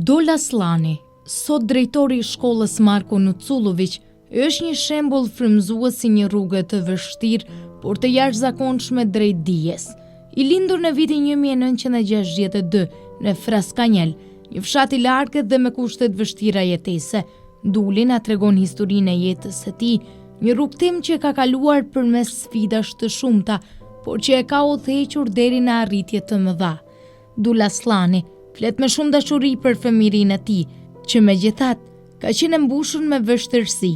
Dola Slani, sot drejtori i shkollës Marko Nucullović, është një shembull frymëzues si një rrugë të vështirë, por të jashtëzakonshme drejt dijes. I lindur në vitin 1962 në Fraskanjel, një fshat i largët dhe me kushte të vështira jetese, Duli na tregon historinë e jetës së tij, një rrugtim që ka kaluar përmes sfidash të shumta, por që e ka udhëhequr deri në arritje të mëdha. Dola Slani flet me shumë dashuri për fëmijërinë e tij, që megjithatë ka qenë e mbushur me vështirësi.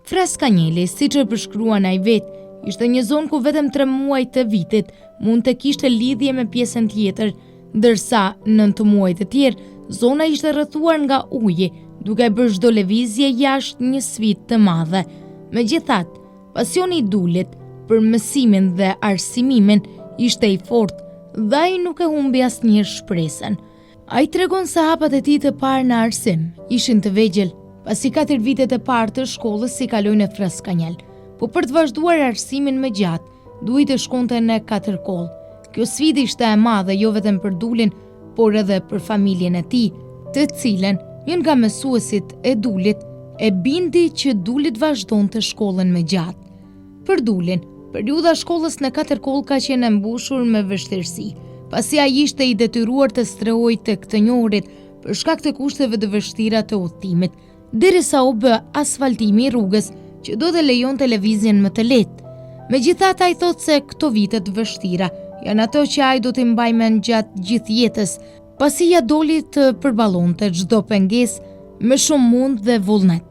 Fraskanjeli, siç e përshkruan ai vet, ishte një zonë ku vetëm 3 muaj të vitit mund të kishte lidhje me pjesën tjetër, ndërsa në 9 muaj të tjerë zona ishte rrethuar nga uji, duke bërë çdo lëvizje jashtë një sfidë të madhe. Megjithatë, pasioni i Dulit për mësimin dhe arsimimin ishte i fortë dhe ai nuk e humbi asnjëherë shpresën. Ai tregon se hapat e tij të parë në arsim ishin të vegjël, pasi 4 vitet e parë të shkollës si kaloi në Fraskanjel, po për të vazhduar arsimin më gjatë, duhej të shkonte në 4 kollë. Kjo sfidë ishte e madhe jo vetëm për Dulin, por edhe për familjen e tij, të cilën një nga mësuesit e Dulit e bindi që Duli të vazhdonte shkollën më gjatë. Për Dulin, periudha shkollës në 4 kollë ka qenë e mbushur me vështirësi, pasi ai ishte i detyruar të strehojë tek të njohurit për shkak të kushteve të vështira të udhëtimit, derisa u bë asfaltimi i rrugës që do të lejonte lëvizjen më të lehtë. Megjithatë, ai thotë se këto vite të vështira janë ato që ai do t'i mbajë mend gjatë gjithë jetës, pasi ja doli të përballonte çdo pengesë me shumë mund dhe vullnet.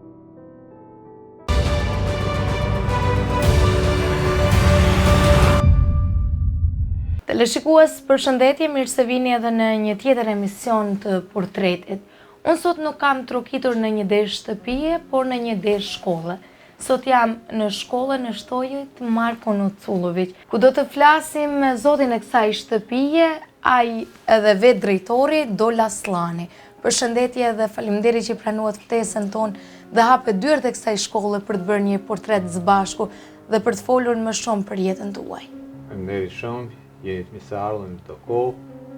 Teleshikues, përshëndetje, mirë se vini edhe në një tjetër emision të portretit. Unë sot nuk kam trokitur në një desh shtëpie, por në një desh shkolle. Sot jam në shkollën e shtojit Marko Nucullović, ku do të flasim me zotin e kësaj shtëpie, ai edhe vetë drejtori Dola Slani. Përshëndetje dhe faleminderit që pranuat ftesën tonë dhe hapet dyert e kësaj shkolle për të bërë një portret së bashku dhe për të folur më shumë për jetën tuaj. Faleminderit shumë, jeni të mirë ardhur në të kohë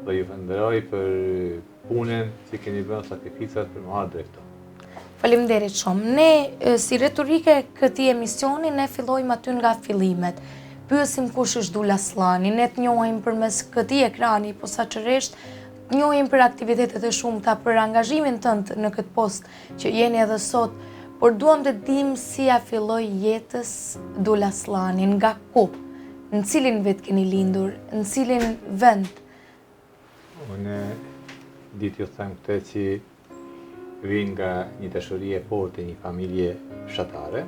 dhe ju falenderoj për punën që keni bërë sakrificat për më drejto. Faleminderit shumë. Ne, si retorike këtij emisioni, ne fillojmë aty nga fillimet. Pyesim kush është Dola Slani, ne të njohim përmes këtij ekrani, posaçërisht të njohim për aktivitetet e shumta, për angazhimin tënd në këtë post që jeni edhe sot, por duam të dim si ja filloi jetës Dola Slani, nga ku, në cilin vit keni lindur, në cilin vend? Unë ditë ju them këtë që vin nga një dashuri e fortë e një familje fshatare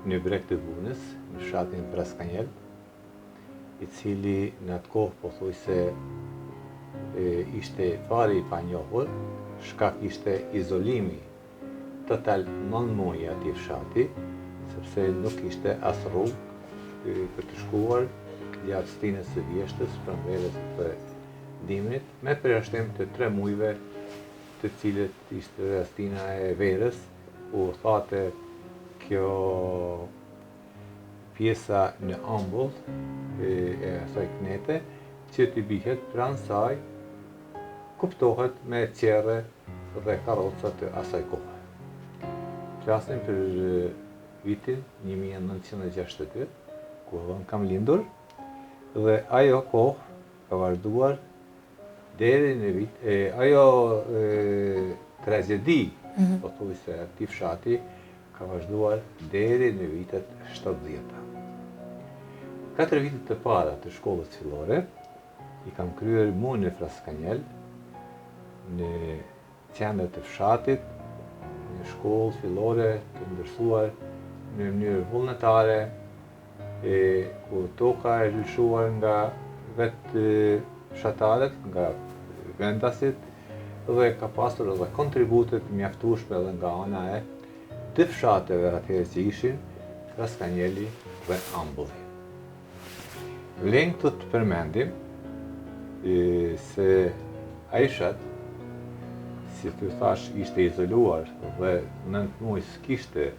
në breg të Vunës, në fshatin Fraskanjel, i cili në atë kohë pothuajse ishte fare i panjohur, shkak ishte izolimi total nënmuaj atij fshati, sepse nuk ishte as rrugë për të shkuar gjatë stinës së vjeshtës, pranverës të dimrit, me përjashtim të 3 muajve të cilët ishte stina e verës, u thate kjo pjesa në ambull e asaj knete, që t'i bihet pranë saj, kuptohet me qerre dhe karroca të asaj kohe. Flasim për vitin 1962, ku unë kam lindur, dhe ajo kohë ka vazhduar deri në vit, ajo tragedi, pothuajse atij fshati, ka vazhduar deri në vitet 70. 4 vitet të para të shkollës fillore i kam kryer mu në Fraskanjel, në qendër të fshatit, në shkollë fillore të ndërsuar në mënyrë vullnetare, ku toka e lëshuar nga vetë fshatarët, nga vendasit, dhe ka pasur edhe kontributet mjaftueshme edhe nga ana e të fshateve atëherë që ishin Fraskanjeli dhe Ambulli. Vlen këtu të përmendim se ai fshat, si të thash, ishte izoluar dhe 9 muaj s'kishte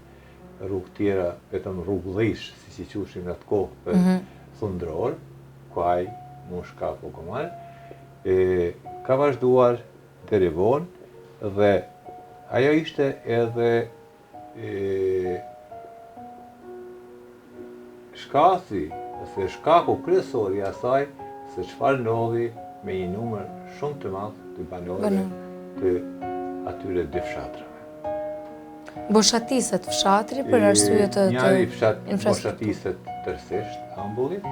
rrugë tjera, vetëm rrugë dhish, siç i quheshin atë kohë për thundror, ku ai moshka apo komar, ka vazhduar deri vonë Dhe ajo ishte edhe shkaku kryesor i asaj se çfarë ndodhi me një numër shumë të madh të banorëve të atyre dy fshatrave. Boshatiset fshatri për arsye të njëri fshat boshatiset tërësisht ambullit.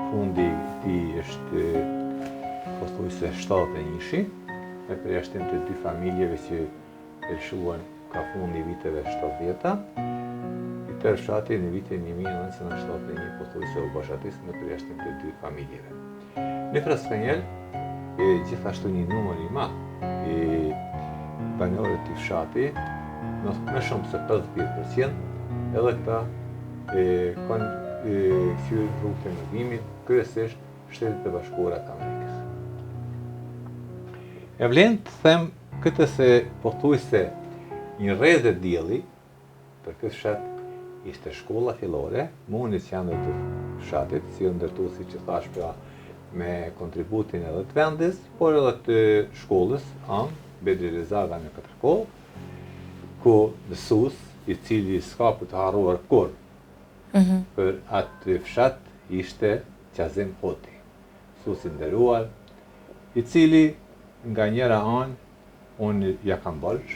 Fundi i tij është pothuajse 71-shi, me përjashtim të dy familjeve që lëshuan ka fundi viteve 70-ta. I tërë fshati në vitin 1971 pothuajse u boshatis me përjashtim të dy familjeve. Në Fraskanjel, gjithashtu një numër i madh i banorëve të fshati, më shumë se 50%, edhe këta kanë hyrë rrugë të emigrimit, kryesisht Shtetet e Bashkuara të Amerikës. E vlen të them këtë se pothuajse një rrezë dielli për këtë fshat ishte shkolla fillore, mundi që janë të fshatit, si u ndërtu siç e thash pra me kontributin edhe të vendit, por edhe të shkollës Bedri Rezaga në Katërkoll, ku mësues i cili s'ka për të harruar kur për atë fshat ishte Qazim Hoti, mësues i nderuar, i cili nga njëra anë unë ja kam bolsh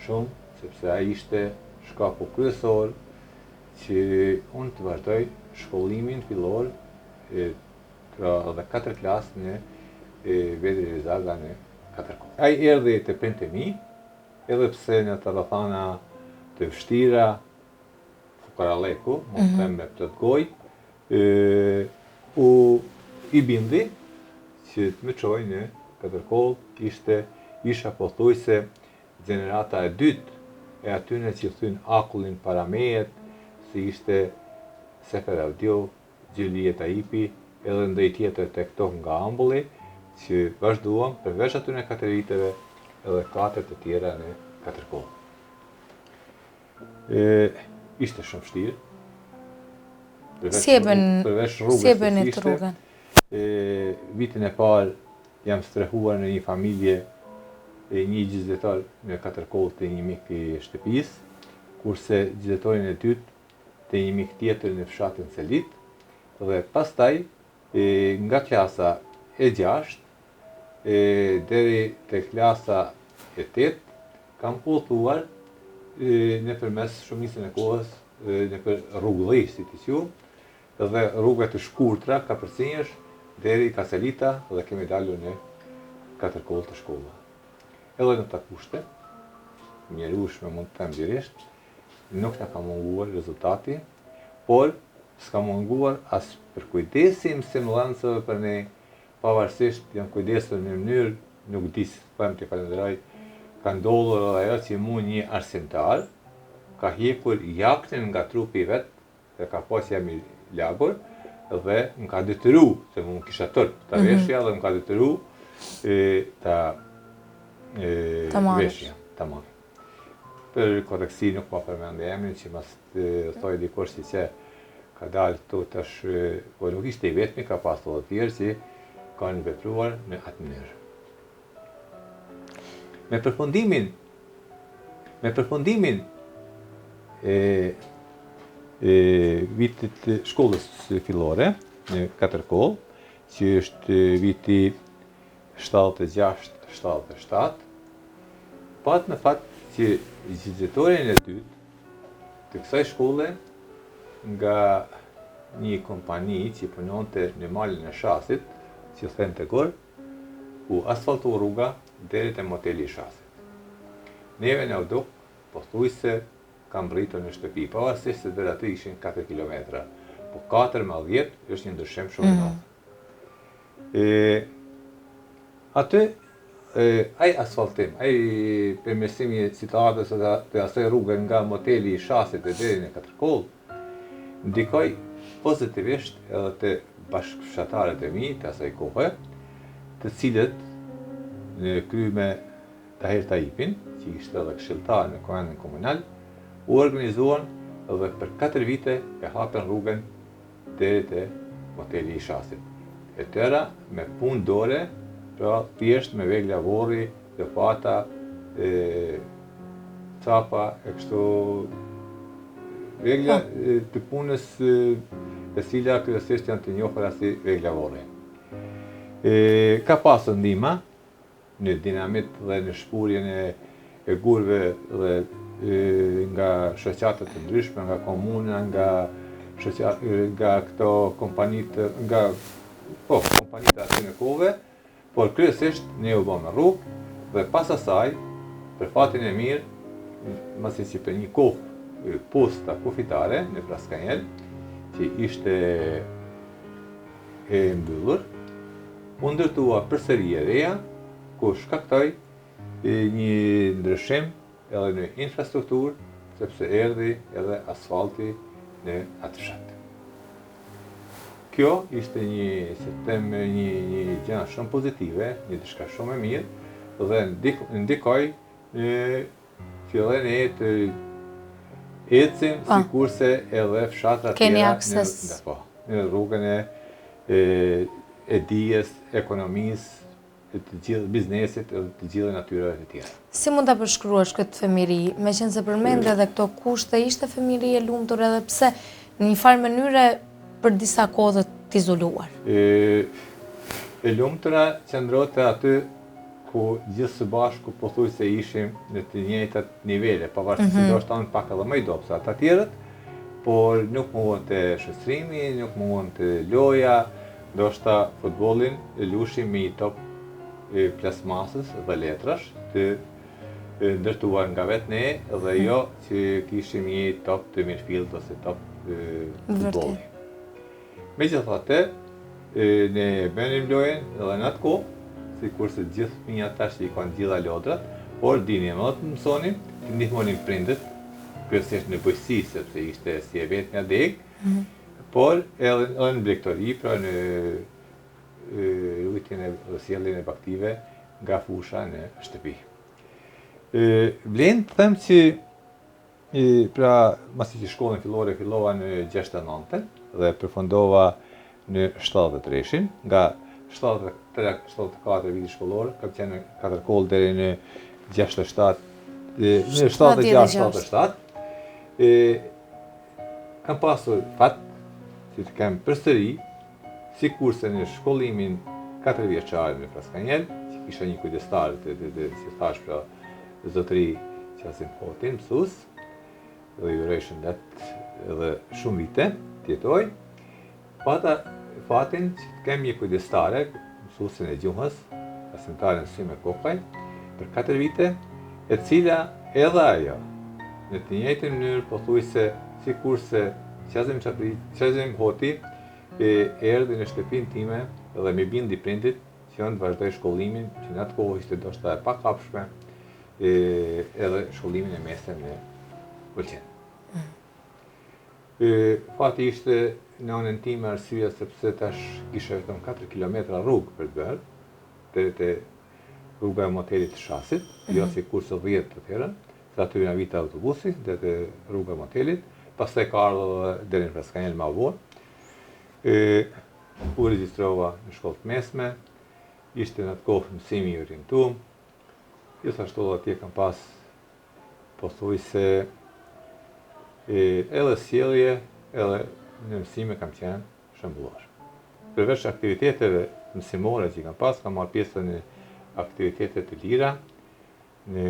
shumë, sepse ai ishte shkaku kryesor që unë të vazhdoj shkollimin fillor dhe 4 klasë në Bedri Rezaga në Katërkoll. Ai erdhi te prindtë e mi, edhe pse në të rrethana të vështira, fukaralleku, mos them me plot gojë, u i bindi që të më çojë në Katërkoll, isha pothuajse gjenerata e dytë e atyre që thyn akullin para mejet, si ishte Sefer Avdio, Gjylie Taipi, edhe ndaj tjetër tek këto nga ambulli, që vazhduam përveç atyre 4 viteve edhe 4 të tjera në Katërkoll. Ishte shumë vështirë. Si e bën rrugën? Vitin e parë jam strehuar në një familje një gjyqëtar në Katërkoll të një mik i shtëpisë, kurse gjyqëtorin e dytë të një mik tjetër në fshatin Selit, dhe pastaj nga klasa e 6 deri te klasa e 8 kam udhëtuar nëpërmes shumicën e kohës nëpër rrugëlli, si ti quh, dhe rrugë të shkurtra, kapërcinjesh, deri Kaselita dhe kemi dalur në Katërkoll të shkolla. Edhe në ta kushte, mjerueshme mund të them lirisht, nuk na ka munguar rezultati, por s'ka munguar as për kujdesin simulantëve për ne, pavarësisht janë kujdesur në mënyrë, nuk di si them të falenderoj, ka ndodhur edhe ajo që mu një arsimtar ka hjekur jaknin nga trupi vet, dhe ka pas jam i lagur, dhe më ka detyru, se mu kisha tërp ta veshja, dhe më ka detyru ta veshja, ta marr. Për koreksi nuk ma përmend emrin, që mas të thoj dikush që ka dalë këtu tash, po nuk ishte i vetmi, ka pas të tjerë që kanë vepruar në atë mënyrë. Me përfundimin vitit shkollës fillore në Katërkoll, që është viti 76-77, pat në fakt që gjyqëtorin e dytë të kësaj shkolle nga një kompani që punonte në malin e Shasit, që them të gor, u asfaltu rruga deri te moteli i Shasit. Neve në uduk, pothuajse kam rritur në shtëpi, pavarësisht se deri aty ishin 4 kilometra, po 4 me 10 është një ndryshim shumë i madh. Aty ai asfaltim, ai përmirësimi i situatës të asaj rruge nga moteli i Shasit deri në Katërkoll, ndikoi pozitivisht edhe të bashkëfshatarët e mi të asaj kohe, të cilët në krye me Tahir Taipin, që ishte edhe këshilltar në Komendin Komunal, u organizuan dhe për 4 vite e hapën rrugën deri te moteli i Shasit. E tëra me punë dore, pra thjesht me vegla vorri lopata, capa, e kështu regla të punës e cila kryesisht janë të njohura si regla vorre. Ka pasur ndihmë në dinamit dhe në shpurjen e gurëve dhe nga shoqata të ndryshme, nga komuna, nga këto kompanitë, kompanitë aty në kohëve, por kryesisht ne u bëm rrugë dhe pas asaj, për fatin e mirë, masi që për një kohë posta kufitare në Fraskanjel, që ishte e mbyllur, u ndërtua përsëri e reja, ku shkaktoi një ndryshim edhe në infrastrukturë, sepse erdhi edhe asfalti në atë fshat. Kjo ishte një gjë shumë pozitive, një diçka shumë e mirë, dhe ndikoi në fillimin e të ecim sikurse edhe fshatra tjera në rrugën e dijes, ekonomisë, të gjithë biznesit dhe të gjithë natyrave të tjera. Si mund ta përshkruash këtë fëmijëri, meqense përmend edhe këto kushte, ishte fëmijëri e lumtur edhe pse në një farë mënyre për disa kohë të izoluar? E lumtura qëndrote aty ku gjithë së bashku pothuajse ishim në të njëjtat nivele, pavarësisht se ndoshta unë pak edhe më i dobët se ata tjerët, por nuk mungonte shoqërimi, nuk mungonte loja, ndoshta futbollin e lushim me një top plasmasës dhe letrash të ndërtuar nga vetë ne dhe jo që kishim një top të midfield ose top futbolli. Megjithatë, ne bënim lojën edhe në atë kohë, sikurse gjithë fëmijët tash i kanë gjitha lodrat, por dinim edhe të mësonim, të ndihmonim prindët, kryesisht në bujqësi sepse ishte si e vetë nga deg, por edhe në blegtori, pra në rujtjen e sjelljen e baktive nga fusha në shtëpi. Vlen të them që pra masi që shkollën fillore fillova në 69 dhe përfundova në 73-shin, nga 73-74 viti shkollor, kam qenë 4 kollë deri në 67, në 76-77. Kam pasur fat që të kem përsëri sikurse në shkollimin 4 vjeçar në Fraskanjel, që kisha një kujdestar si thash pra zotëri Qasim Hotin, mësues, dhe ju uroj shëndet edhe shumë vite të jetoj, pata fatin që të kem një kujdestare, mësuesin e gjuhës, asimtare në Syme Kokaj, për 4 vite, e cila edhe ajo, në të njëjtën mënyrë pothuajse sikurse Qasim Hoti erdhi në shtëpinë time dhe më bindi prindit që unë të vazhdoj shkollimin, që në atë kohë ishte ndoshta e pakapshme, edhe shkollimin e mesëm në Ulqen. Fati ishte në anën time arsyeja sepse tash kisha vetëm 4 kilometra rrugë për të bërë, te rruga e motelit të Shasit, jo sikurse 10 të tjerën, se aty na vite autobusi deri te rruga e motelit, pastaj ka ardhur deri në Fraskanjel më vonë. U regjistrova në shkollë të mesme, ishte në atë kohë mësimi i orientuar. Gjithashtu atje kam pas pothuajse edhe sjellje, edhe në mësime kam qenë shembullor. Përveç aktiviteteve mësimore që kam pas, kam marrë pjesë në aktivitete të lira, në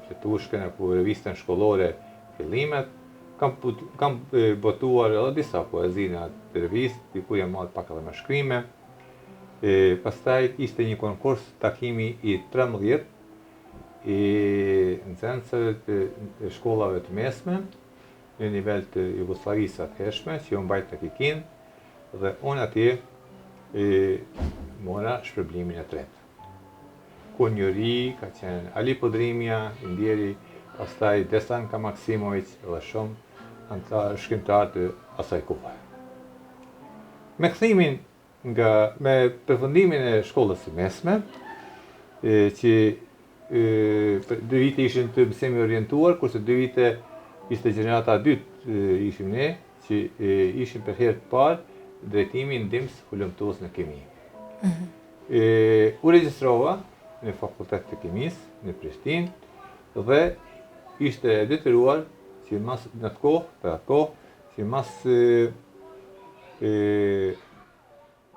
pletushkën apo revistën shkollore Fillimet, kam botuar edhe disa poezi në atë revistë, diku jam marrë pak edhe me shkrime. Pastaj ishte një konkurs takimi i 13 i nxënësve të shkollave të mesme në nivel të Jugosllavisë atëhershme, që u mbajt në Kikin, dhe unë atje mora shpërblimin e tretë. Ku njëri ka qenë Ali Podrimja, Indjeri, pastaj Desanka Maksimović dhe shumë shkrimtar të asaj kohe. Me kthimin me përfundimin e shkollës së mesme, që 2 vite ishin të mësimi orientuar, kurse 2 vite ishte gjenerata e dytë ishim ne, që ishim për herë të parë drejtimi ndihmës hulumtues në kemi. U regjistrova në Fakultet të Kimisë në Prishtinë dhe ishte e detyruar që në atë kohë, që mas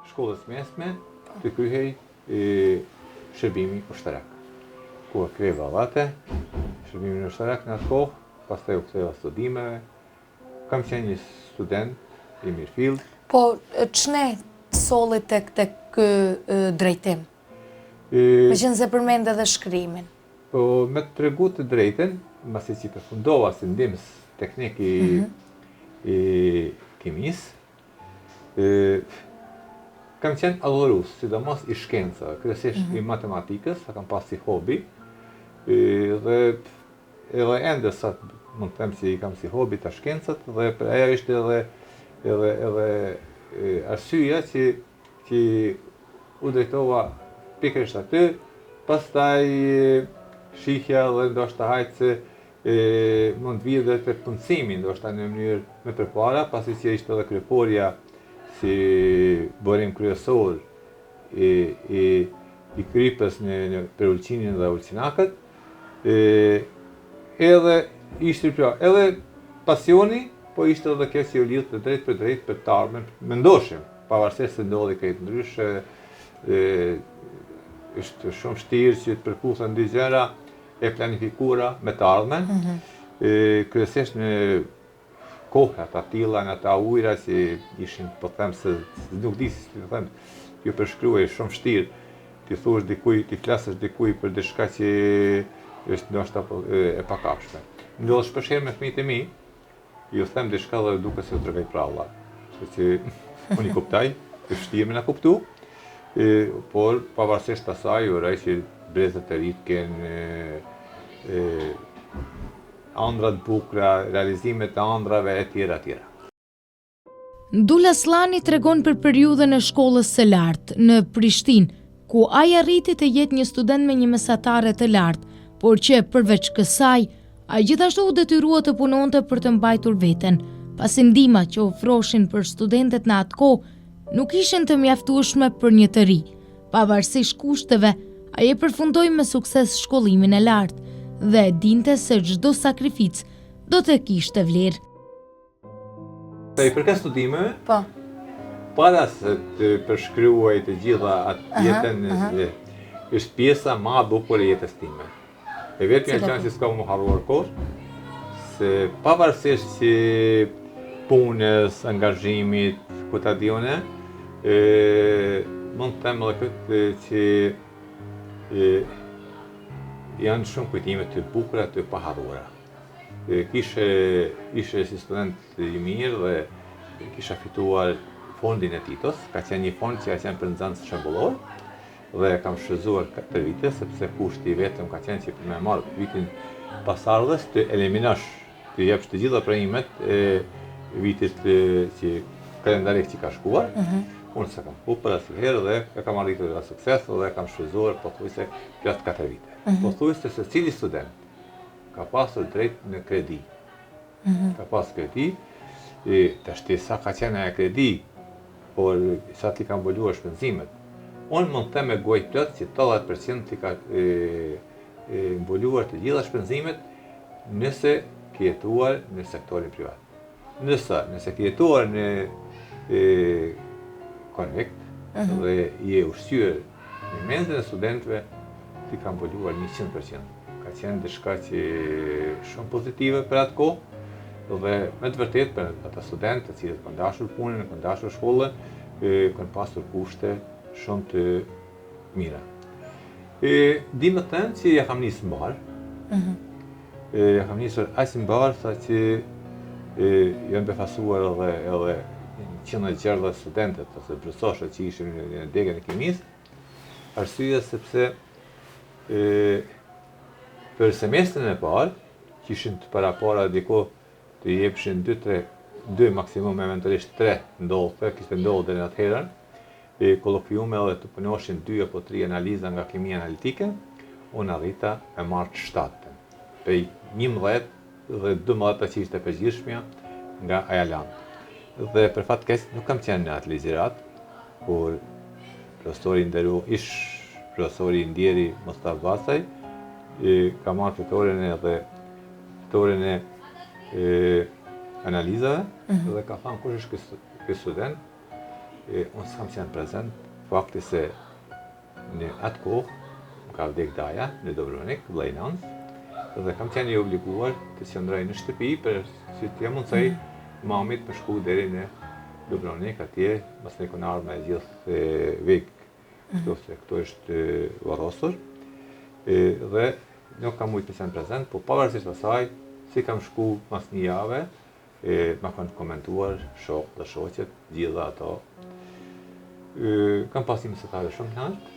shkollës mesme të kryhej shërbimi ushtarak. Ku e krye vallate, shërbimin ushtarak në atë kohë, pastaj u ktheva studimeve. Kam qenë një student i mirëfill. Po, ç'ne solli tek ky drejtim? Me qenë se përmend edhe shkrimin. Po, me të tregu të drejten, mbasi që përfundova si ndihmës teknik i kimisë, kam qenë adhurues, sidomos i shkencave, kryesisht i matematikës, sa kam pas si hobi, dhe edhe ende sa mund të them që i kam si hobi të shkencat, dhe për ajo ishte edhe arsyeja që u drejtova pikërisht aty, pastaj shihja dhe ndoshta hajtë se mund vijë dhe të punësimi, ndoshta në mënyrë më përpara, pasi që ishte edhe kryeporja si bërim kryesor i krypës në për ulqinin dhe ulqinakët, edhe ishte edhe pasioni, po ishte edhe kjo që u lidh të drejt për të ardhmen, mendoshim, pavarësisht se ndodhi krejt ndryshe, është shumë vështirë që të përputhen dy gjëra e planifikuara me të ardhmen, kryesisht në kohët atilla, në ata ujra që ishin, po them se nuk di si të them, ju përshkruaj shumë vështirë, ti thuash dikuj, ti flasësh dikuj për diçka që është ndoshta e pakapshme. Ndodh shpeshherë me fëmijët e mi, ju them diçka dhe duket se u tregoj pralla. Kështu që unë i kuptoj, është vështirë me na kuptu, por pavarësisht asaj, uroj që brezët e ri të kenë ëndra të bukura, realizimet e ëndrave e tjera. Ndula Slani tregon për periudhën e shkollës së lartë në Prishtinë, ku ai arriti të jetë një student me një mesatare të lartë, por që përveç kësaj, ai gjithashtu u detyrua të punonte për të mbajtur veten, pasi ndihmat që ofroshin për studentët në atë kohë nuk ishin të mjaftueshme për një të ri. Pavarësisht kushteve, ai e përfundoi me sukses shkollimin e lartë dhe e dinte se çdo sakrificë do të kishte vlerë. I përket studimeve, Po. para se të përshkruaj të gjitha atë jetën, është pjesa më e bukur e jetës time. E vetëm janë qenë që s'ka më harruar kohë, se pavarësisht që punës, angazhimit, ku ta dione, mund të them edhe këtë që janë shumë kujtime të bukura, të paharruara. Ishe si student i mirë dhe kisha fituar fondin e Titos, ka qenë një fond që ka qenë për nxënës shembullor dhe kam shfrytzuar 4 vite, sepse kushti vetëm ka qenë që me marrë vitin pasardhës të eliminosh, të jepsh të gjitha premimet e vitit që kalendarik që ka shkuar. Unë se kam kupër asnjëherë dhe e kam arritur dhe sukses dhe kam shfrytzuar pothuajse gjatë 4 vite. Pothuajse se cili student ka pasur drejt në kredi. Ka pas kredi, tashti sa ka qenë e kredi, por sa ti ka mbuluar shpenzimet. Unë mund të them me gojë plot që 80% ti ka mbuluar të gjitha shpenzimet nëse ke jetuar në sektorin privat. Nëse ke jetuar në konvekt dhe je ushqyer në mendjen e studentëve, ti ka mbuluar 100%. Ka qenë diçka që shumë pozitive për atë kohë, dhe me të vërtet për ata studentë të cilët kanë dashur punën, kanë dashur shkollën, kanë pasur kushte shumë të mira. Di më thënë që ja kam nisë mbar. Ja kam nisur aq mbar sa që janë befasuar edhe qindra gjerë studentët ose brësoshët që ishin në degën e kimisë. Arsyeja sepse për semestrin e parë, që ishin të parapara diko të jepshin 2 maksimum, eventualisht 3 ndodhte, kishte ndodhur në atëherën, kolokviume dhe të punoshin 2 apo 3 analiza nga kimia analitike, unë arrita me marrë 7. Prej 11 dhe 12 që ishte përgjithshmja nga Ajalan. Dhe për fat keq nuk kam qenë në atë ligjërat, kur profesori nderuar, ish profesori Ndjeri Mustafa Basaj, ka marrë fitoren e analizave dhe ka thënë kush është ky student. Unë s'kam qenë prezent, fakti se në atë kohë ka vdek daja në Dobrovnik, vllai Nans, dhe kam qenë i obliguar të qëndroj në shtëpi për si të mundsoj mamit me shku deri në Dobrovnik atje, mos ne kanë ardhur me gjithë vik, këto është varrosur. Dhe nuk kam mujtë të qenë prezent, po pavarësisht asaj, si kam shku mas një jave, ma kanë komentuar shokë dhe shoqet, gjitha ato. Kam pas një mesatare shumë të lartë,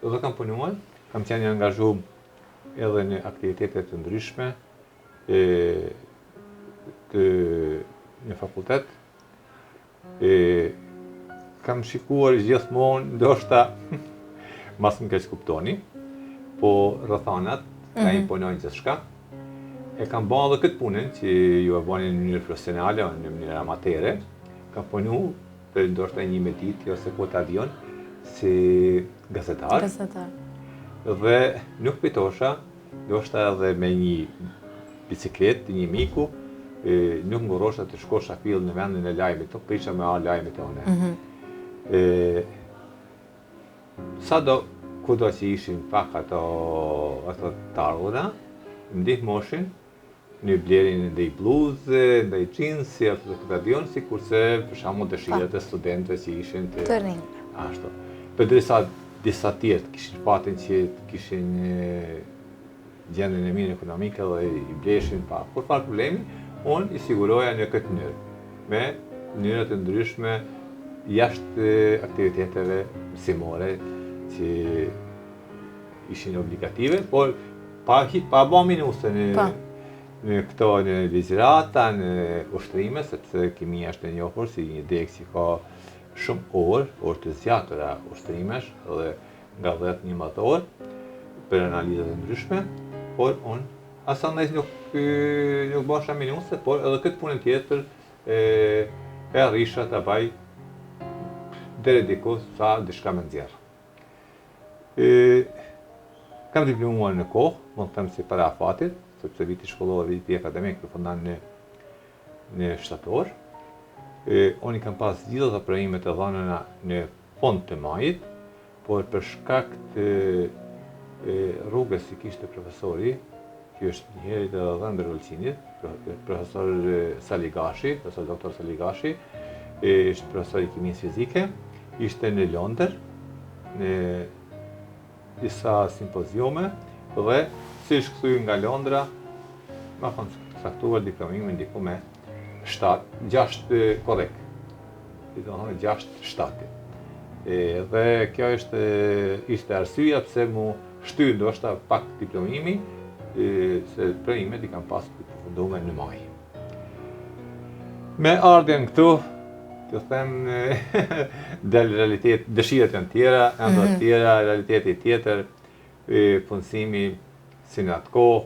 dhe kam punuar, kam qenë i angazhuar edhe në aktivitetet të ndryshme në fakultet. Kam shikuar gjithmonë, ndoshta mas më keq kuptoni, po rrethanat ka imponojnë gjithçka. Kam bërë edhe këtë punën që ju e bëni në mënyrë profesionale o në mënyrë amatere. Kam punu për ndoshta 11 ditë ose kohë avion si gazetar. Dhe nuk pitosha, ndoshta edhe me një bicikletë, një miku, nuk ngurosha të shkosha fill në vendin e lajmit, nuk prisha me arë lajmit e une. Sado kudo që ishin pak ato të ardhura, më ndihmoshin në blerjen ndaj bluze, ndaj xhinsi apo të avion, sikurse për shembull dëshirat e studentëve që ishin të rinj. Ashtu. Përderisa disa tjerë kishin fatin që kishin gjendjen e mirë ekonomike dhe i bleshin pa kur fare problemi, unë i siguroja në këtë mënyrë, me mënyra të ndryshme jashtë aktiviteteve mësimore që ishin obligative, por pa bë minuse në këto në ligjërata, në ushtrime, sepse kimia është e njohur si një degë që ka shumë orë të zgjatura ushtrimesh dhe nga 10-11 orë për analizat e ndryshme, por unë asandaj nuk bësha minuse, por edhe këtë punën tjetër e arrisha ta baj deri diku sa diçka më nxjerr. Kam diplomuar në kohë, mund të them si para afatit, sepse viti shkollor, viti akademik përfundan në shtator. Unë i kam pas gjithë ato prahimet e dhëna në fund të majit, por për shkak të rrugës që kishte profesori, që është njëri të Dhëndër Ulqinit, profesor Saligashi, profesor doktor Saligashi, është profesor i kimisë fizike, ishte në Londër, në disa simpoziume, dhe si shkëthuj nga Londra, ma kanë saktuar diplomimin diku me 6 korek, i do thonë 6-7. Dhe kjo ishte arsyeja pse mu shtyr ndoshta pak diplomimi, se prahimet i kam pasur të përfunduar në maj. Me ardhen këtu, të them, del realitet, dëshirat janë tjera, enda tjera, realiteti tjetër, punësimi si në atë kohë.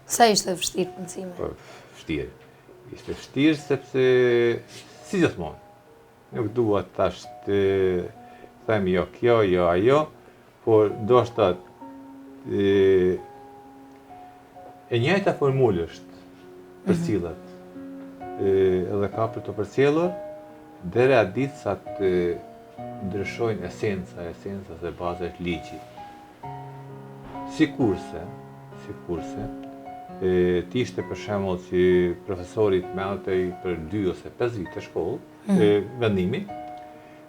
Sa ishte vështirë punësimi? Vështirë. Ishte vështirë sepse, si gjithmonë, nuk dua tash të them jo kjo, jo ajo, por ndoshta e njëjta formulë është përcjellet. Edhe ka për të përcjellur deri atë ditë sa të ndryshojnë esenca dhe baza e ligjit. Sikurse ti ishte për shembull që profesori të merrtej për 2 ose 5 vite shkollë, vendimi,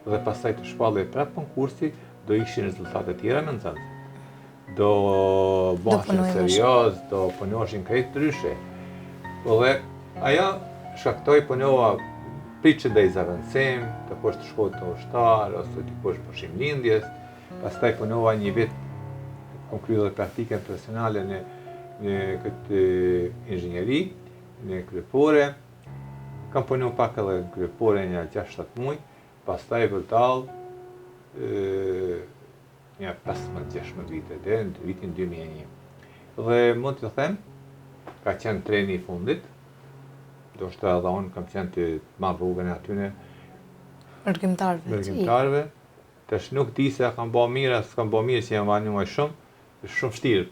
dhe pastaj të shpallej prapë konkursi, do ishin rezultate tjera me nxënës. Do bëheshin serioz, do punoshin krejt ndryshe. Dhe ajo shaktoj punova prit që dhe i zavendësim, të kosh të shkoj të ushtar, ose të kosh pushim lindjes, pastaj punova një vit, konkludoj praktikën profesionale në këtë inxhinjeri, në kryepore, kam punu pak edhe në kryepore një 6-7 muaj, pastaj vërtall një 15-16 vite, deri në vitin 2001. Dhe mund të them, ka qenë treni i fundit, do shta edhe unë kam qenë të marrë rrugën e atyne Mërgjimtarve. tash nuk di se kam bë mirë, s'kam bë mirë që jam vanuar shumë, është shumë vështirë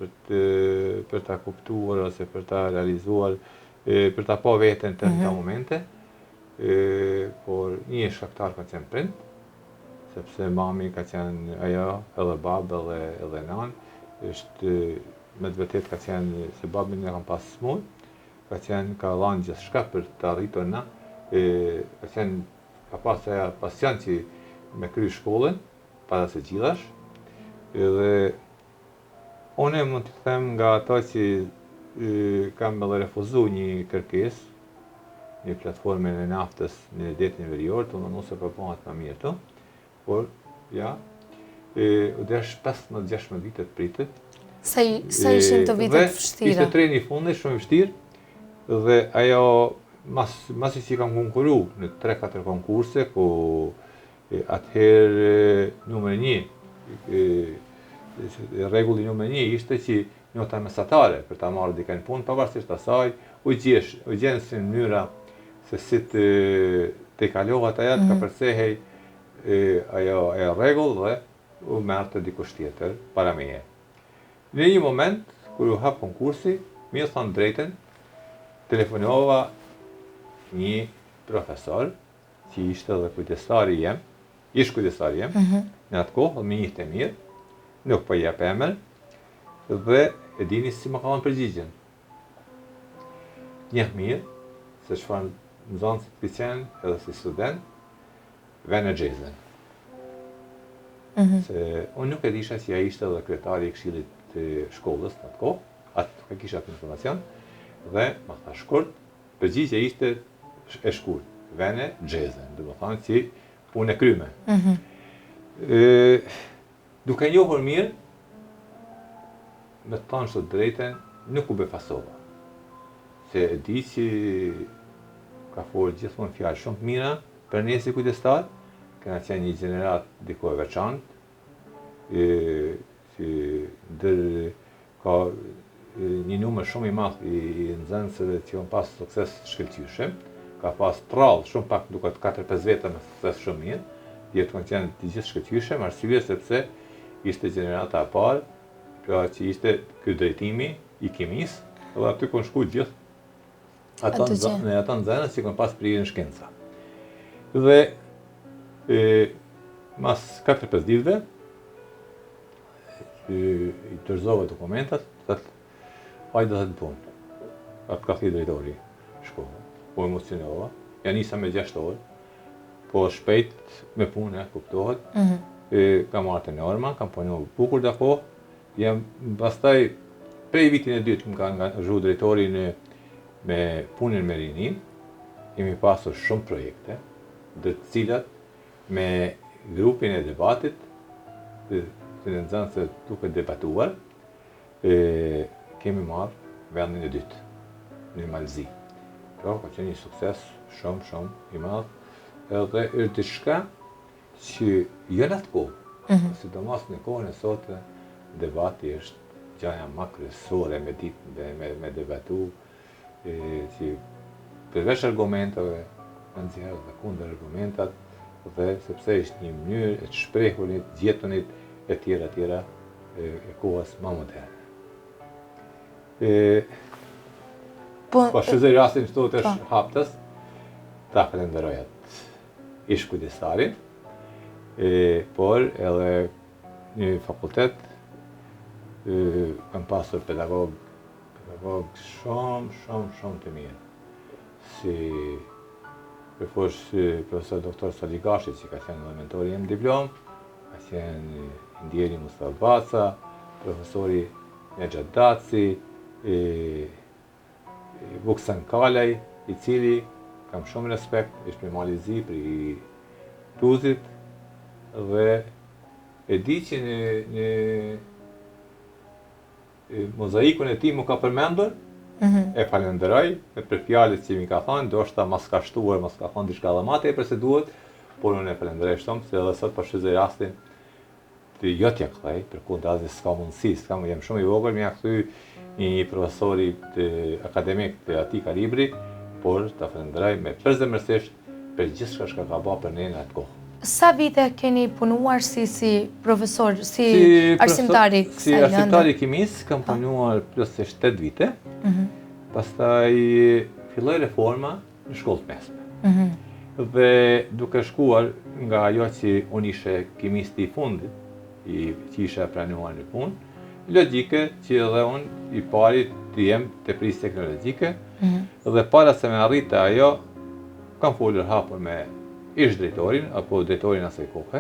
për ta kuptuar ose për ta realizuar, për ta pa veten të këto momente. Por një shkaktar ka qenë prind, sepse mami ka qenë ajo, edhe babë, edhe nan, është me të vërtet ka qenë se babin e kam pas smur, ka lanë gjithçka për të arritur na, ka pas ajo pasion që me kry shkollën, para se gjithash, edhe unë mund të them nga ato që kam edhe refuzu një kërkesë, një platformën e naftës në detin verior, të më nëse përpohat më mirë të, por, ja, u desh 15-16 vitet pritet. Sa ishin të vitet vështira? Ishte treni i fundit, shumë i vështirë, dhe ajo, masi që kam konkuru në 3-4 konkurse, ku atëherë numër 1, rregulli numër 1 ishte që nota mesatare për ta marrë dikën punë, pavarësisht asaj, u gjenë si mënyra se si të kalohat ajo, të ka përcehej ajo rregull dhe u merrte dikush tjetër para meje. Në një moment, kur u hap konkursi, mi u thanë drejtën, telefonova një profesor, që ishte edhe kujdestari jem, në atë kohë, me njihte mirë, nuk po jep emër, dhe e dini si më ka dhënë përgjigjen. Njeh mirë, se çfarë nxënësit të qenë edhe si student, vene xhezën. Se unë nuk e disha që ai ishte edhe kryetari i këshillit të shkollës në atë kohë, atë ka kisha atë informacion, dhe më tha shkurt, përgjigja ishte e shkurt, vene xhezën, do të thonë që punë e kryme. Duke njohur mirë, me të thonë sot drejten, nuk u befasova. Se e di që ka folë gjithmonë fjalë shumë të mira për ne si kujdestar, kena qenë një gjenerat diko e veçantë, që ka një numër shumë i madh i nxënësve që kanë pas sukses shkëlqyeshëm, ka pas trallë shumë pak duket 4-5 veta me sukses shumë mirë, jetë kanë qenë të gjithë shkëlqyeshëm, arsye sepse ishte gjenerata e parë, pra që ishte ky drejtimi i kimisë, dhe aty kanë shku gjithë ata nxënës që kanë pas prirje në shkenca. Dhe mas 4-5 ditëve i tërzova dokumentat, thotë hajde të punë. Atë ka thënë drejtori shkollë. Po emocionova, ja nisa me 6 orë, po shpejt me punë, kuptohet. Kam marrë të norma, kam punu bukur dako, jam pastaj prej vitin e dytë më ka angazhuar drejtori me punën me rinin, kemi pasur shumë projekte, dhe të cilat me grupin e debatit, të nxënësve duke debatuar, kemi marrë vendin e dytë në Malzi. Pra, ka qenë një sukses shumë i madh, edhe është diçka që jo në atë kohë, sidomos në kohën e sotme, debati është gjaja më kryesore me ditë me debatu, që përveç argumentave, nxjerrë dhe kundër argumentat, dhe sepse është një mënyrë e të shprehurit, gjetunit e tjera e kohës më moderne. Po shfrytëzoj rastin këtu të haptës, ta falenderoj atë ish kujdestarin, por edhe një fakultet kam pasur pedagog shumë të mirë. Si përfosh profesor doktor Sali Gashi, që ka qenë mentori im diplom, ka qenë Ndjeri Mustafa Baca, profesori Nejat Daci, Vuksan Kalaj, i cili kam shumë respekt, ishte me Malizi për i Tuzit, dhe e di që në mozaikun e tij më ka përmendur, e falenderoj për fjalët që mi ka thënë, ndoshta mas ka shtuar, mas ka thënë diçka edhe më tepër se duhet, por unë e falenderoj shumë, se edhe sot po shfrytëzoj rastin të jo t'ja kthej, përkundër asnjë s'ka mundësi, jam shumë i vogël, më ia kthy një profesori akademik të atij kalibri, por ta falenderoj me përzemërsisht për gjithçka që ka bërë për ne në atë kohë. Sa vite keni punuar si profesor, si arsimtari kësaj Si lëndë? arsimtari kimis, kam punuar plus se 7 vite. Pastaj filloi reforma në shkollët mesme. Dhe duke shkuar nga ajo që unë ishe kimisti i fundit, që ishe pranuar në punë, logjike që edhe unë i pari të jem të prisë teknologjike, dhe para se me arritë ajo, kam folur hapur me ish drejtorin, apo drejtorin asaj kohe,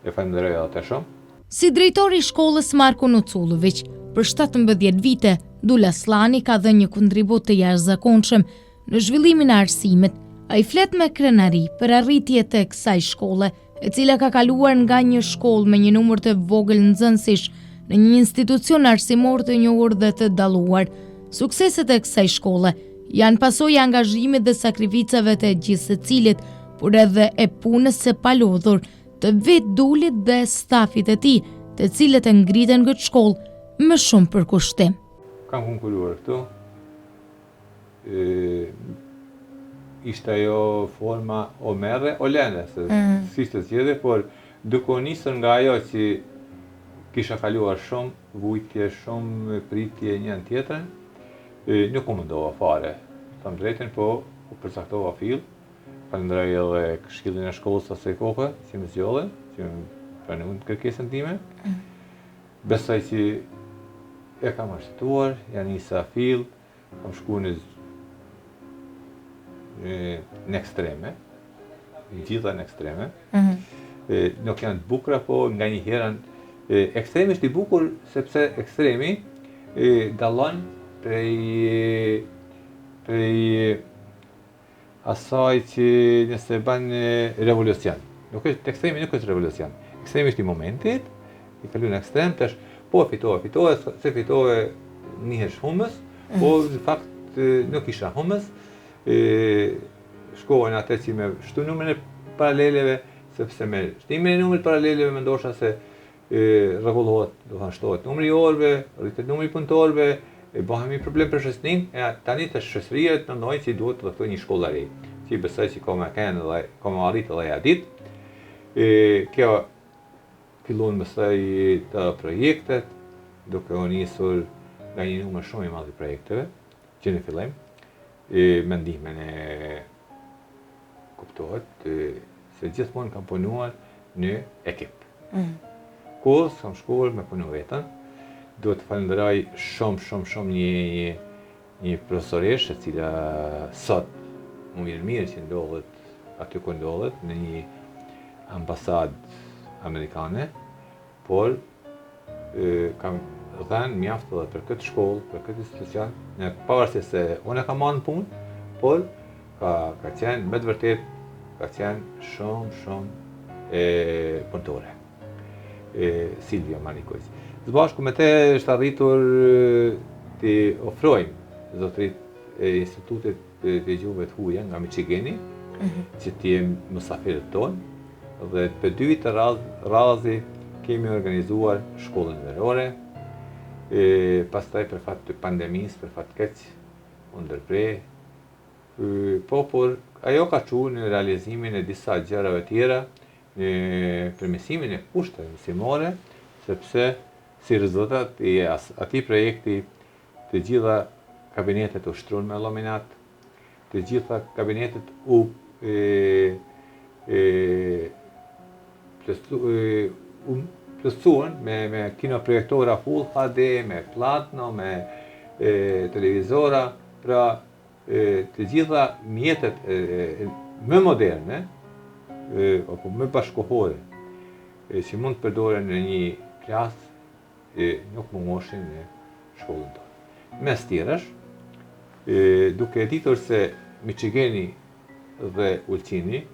e falenderoj edhe të shumë. Si drejtori i shkollës Marko Nucullović, për 17 vite, Dula Slani ka dhënë një kontribut të jashtëzakonshëm në zhvillimin e arsimit. Ai flet me krenari për arritjet e kësaj shkolle, e cila ka kaluar nga një shkollë me një numër të vogël nxënësish në një institucion arsimor të njohur dhe të dalluar. Sukseset e kësaj shkolle janë pasojë e angazhimit dhe sakrificave të gjithë secilit, por edhe e punës së palodhur të vet Dulit dhe stafit e tij, të cilët e ngritën këtë shkollë me shumë përkushtim. Kam konkuruar këtu. Ishte ajo forma o merre o lene, se s'ishte zgjedhje, por duke nisur nga ajo që kisha kaluar shumë vujtje, shumë pritje njën tjetrën, nuk u mendova fare. Tham drejtën, po u përcaktova fill. Falenderoj edhe këshillin e shkollës asaj kohe, që më zgjodhe, që më pranoi kërkesën time. Besoj që e kam arsytuar, janë nisa fill, kam shku në ekstreme, gjitha në ekstreme. Nuk janë të bukura, po nga një herën ekstremi është i bukur sepse ekstremi dallon prej asaj që nëse bën revolucion. Ekstremi nuk është revolucion. Ekstremi është i momentit, i kalu në ekstrem, tash po fitove, se fitove njëherë humës, po në fakt nuk isha humës. Shkohen atë që me shtu numrin e paraleleve, sepse me shtimin e numrit paraleleve me ndosha se rregullohet, do të shtohet numri i orëve, rritet numri i punëtorëve, bëhemi problem për shoqërinë, tani të shoqëria të mendojnë që duhet të thotë një shkollë re, që besoj që ka më arrit edhe ja ditë. Kjo fillon me saj të projektet, duke u nisur nga një numër shumë i madh i projekteve, që në fillim, me ndihmën e kuptohet se gjithmonë kam punuar në ekip. Kur kam shkuar me punu vetën, duhet të falenderoj shumë një profesoresh e cila sot më mirë që ndodhet aty ku ndodhet në një ambasadë amerikane, por kam dhenë mjaft edhe për këtë shkollë, për këtë institucion, në pavarësisht se unë e kam marrë në punë, por ka qenë me të vërtet, ka qenë shumë punëtore. Silvia Manikojc. Së bashku me te është arritur të ofrojmë zotërit e Institutit të Gjuhëve të Huaja nga Michigani, që të jenë mysafirët tonë, dhe për 2 vite radhazi kemi organizuar shkollën verore. Pastaj për fat të pandemisë, për fat keq, u ndërprej. Por ajo ka çuar në realizimin e disa gjërave tjera, në përmirësimin e kushteve mësimore, sepse si rezultat i atij projekti të gjitha kabinetet u shtruan me laminat, të gjitha kabinetet u plotësuan me kinoprojektora Full HD, me platno, me televizora, pra të gjitha mjetet më moderne, apo më bashkohore, që mund të përdoren në një klasë, nuk mungoshin në shkollën tonë. Mes tjerash, duke ditur se Michigani dhe Ulqini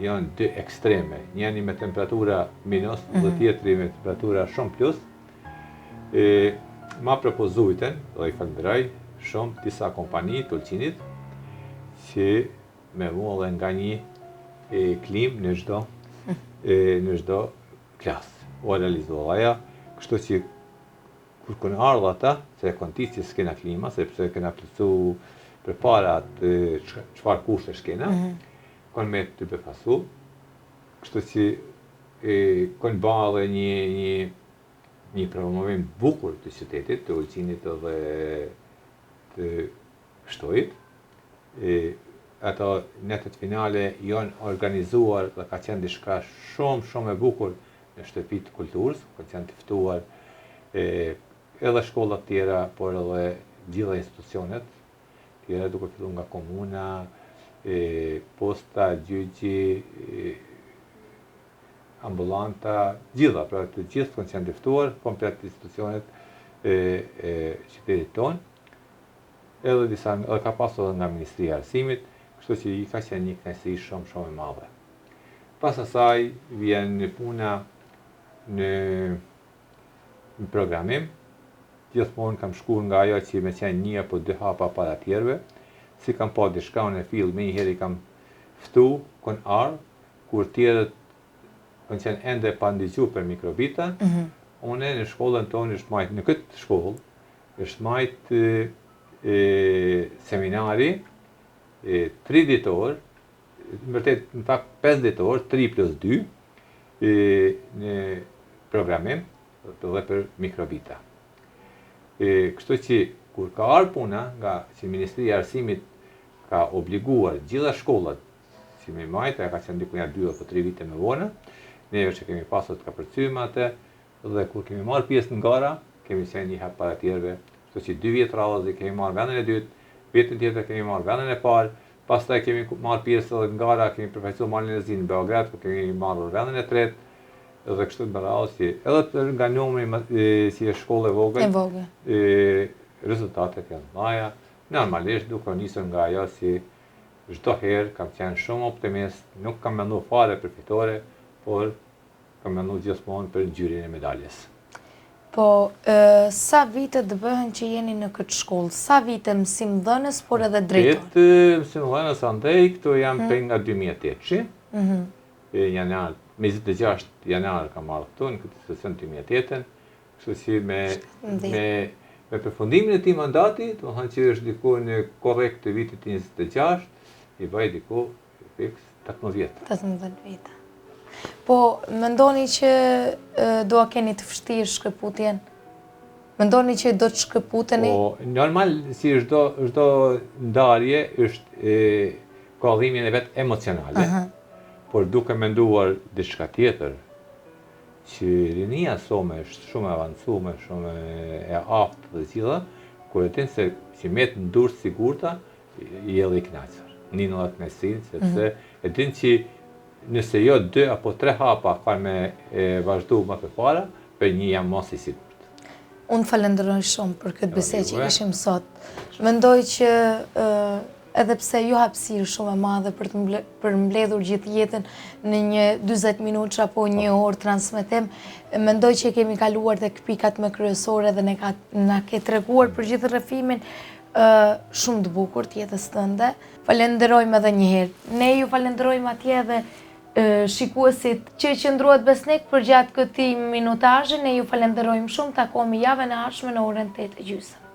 janë 2 ekstreme, njëri me temperatura minus dhe tjetri me temperatura shumë plus, ma propozujten, dhe i falenderoj shumë disa kompani të Ulqinit, që me mu edhe nga një klim në çdo klasë. U realizohet ajo, kështu që kur kanë ardhur ata, se konti që s'kena klima, sepse kena plotësu përpara çfarë kushtesh kena, kanë me të befasu, kështu që kanë bërë një promovim bukur të qytetit, të Ulqinit dhe të Shtojit. Ato netët finale janë organizuar dhe ka qenë diçka shumë e bukur në shtëpitë kulturës, ka qenë të ftuar edhe shkollat tjera, por edhe gjitha institucionet tjera, duke filluar nga komuna, posta, gjyqi, ambulanta, gjitha, pra të gjithë kanë qenë të ftuar, komplet institucionet qytetit tonë, edhe ka pasur edhe nga Ministria e Arsimit, kështu që i ka qenë një kënaqësi shumë e madhe. Pas asaj vjen puna në programim. Gjithmonë kam shkuar nga ajo që me qenë 1 apo 2 hapa para tjerëve, si kam pa diçka në fill, me njëherë i kam ftu, kanë ardhur, kur tjerët kanë qenë ende pa ndëgju për mikrobita. Une në shkollën tonë është majt, në këtë shkollë, është majt seminari 3 ditor, vërtet në fakt 5 ditor, 3+2, në programim dhe për mikrobita. Kështu që kur ka ardhur puna nga që Ministria e Arsimit ka obliguar gjitha shkollat që me majtë, ka qenë diku 2 apo 3 vite më vonë, neve që kemi pasur të kapërcyme atë, dhe kur kemi marrë pjesë në gara, kemi qenë një hap para tjerëve, kështu që 2 vjet radhës kemi marrë vendin e dytë, vitin tjetër kemi marrë vendin e parë, pastaj kemi marrë pjesë edhe në gara, kemi përfaqësuar Malinazinë në Beograd, ku kemi marrë vendin e tretë, dhe kështu të bërrallë që edhe nga numri si e shkollë e vogël, rezultatet janë mëdha. Normalisht duke nisur nga ajo si çdo herë kam qenë shumë optimist, nuk kam menduar fare për fitore, por kam menduar gjithmonë për ngjyrën e medaljes. Po, sa vite të bëhen që jeni në këtë shkollë? Sa vite mësimdhënës, por edhe drejtor? 8 mësimdhënës andej, këto janë prej nga 2008-shi. Janar, 26 janar kam ardhur këtu në këtë sesion 2008-ën, kështu që me përfundimin e këtij mandati, do të thonë që është diku në korrekt të vitit 26, i bëj diku fiks 18 vjet. 18 vite. Po, mendoni që do a keni të vështirë shkëputjen? Mendoni që do të shkëputeni? Po, normal, si çdo ndarje është ka dhimbjen e vet emocionale. Por duke menduar diçka tjetër, që rinia some është shumë e avancuar, shumë e aftë dhe gjitha, kur e tin se që met në durë sigurta, i edhe i kënaqur. Një në atë mesin, sepse e din që nëse jo 2 apo 3 hapa kanë me vazhdu më përpara, për një jam mos i sigurt. Unë falenderoj shumë për këtë bisedë që kishim sot. Mendoj që edhe pse jo hapësirë shumë e madhe për mbledhur gjithë jetën në një 40 minutë apo 1 orë transmetim, mendoj që kemi kaluar tek pikat më kryesore dhe na ke treguar për gjithë rrëfimin shumë të bukur të jetës tënde. Falenderojmë edhe një herë. Ne ju falenderojmë atje edhe shikuesit që qëndruat besnik për gjatë këtij minutazhi. Ne ju falenderojmë shumë. Takohemi javën e ardhshme në orën 8:30.